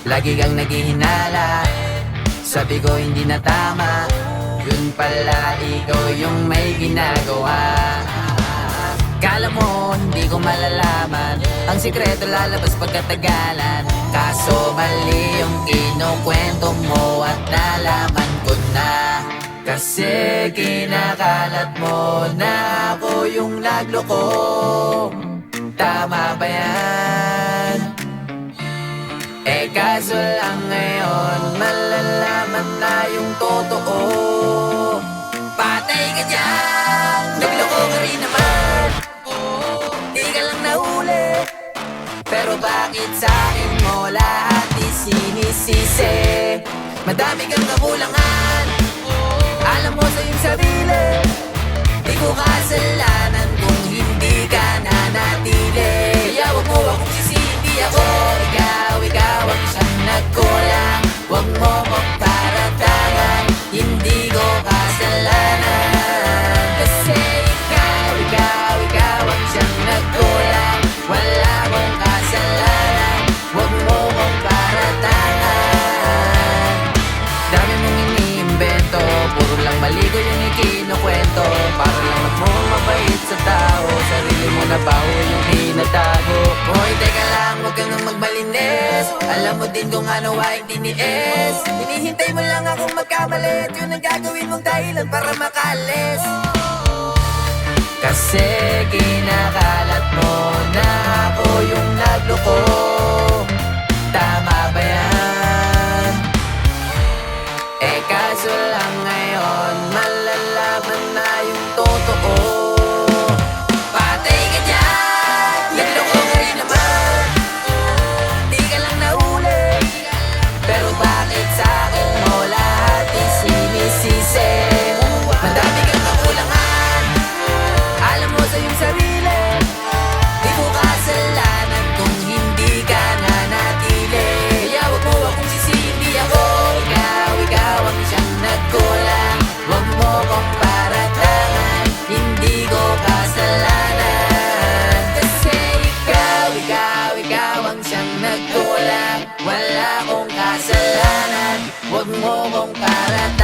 Lagi kang naghihinala, sabi ko hindi na tama. Yun pala ikaw yung may ginagawa. Kala mo hindi ko malalaman, ang sikreto lalabas pagkatagalan. Kaso mali yung kinukwento mo at nalaman ko na. Kasi kinakalat mo na ako yung nagloko. Tama ba yan? Eh kaso lang ngayon malalaman na yung totoo. Patay ka dyan, nagloko ka rin naman. Di ka lang nahuli, pero bakit sa'kin mo lahat isinisisi? Madami kang kakulangan, alam mo sa iyong sarili. Di ko kasalanan kung hindi ka nanatili. Kaya wag mo akong sisihin, hindi ako ikaw ang siyang nagkulang. Wag mo kong paratangan, hindi ko kasalanan. Kasi ikaw ang siyang nagkulang. Wala kong kasalanan, wag mo kong paratangan. Dami mong iniimbento, puro lang maligo yung ikinukwento. Para lang magmukhang mabait sa tao, sarili mo na baho yung tinatago. Hoy teka lang, wag ka nang magbalinis. Alam mo din kung ano aking tiniis. Hinihintay mo lang akong magkamali, at yun ang gagawin mong dahilan para makalis. Kasi kinakalat mo na ako yung nagloko. Tama ba yan? Eh kaso lang ngayon malalaman na yung totoo. Patay ka dyan, nagloko ka rin naman. Di ka lang nahuli, pero bakit sa'kin mo lahat isinisisi? Madami kang kakulangan, alam mo sa iyong sarili. Di ko kasalanan kung hindi ka nanatili. Kaya wag mo akong sisihin, di ako ikaw ang siyang nagkulang. Wag mo kong paratangan, hindi ko kasalanan. Kasi ikaw ang siyang nagkulang. Wala kong kasalanan, wag mo kong paratangan.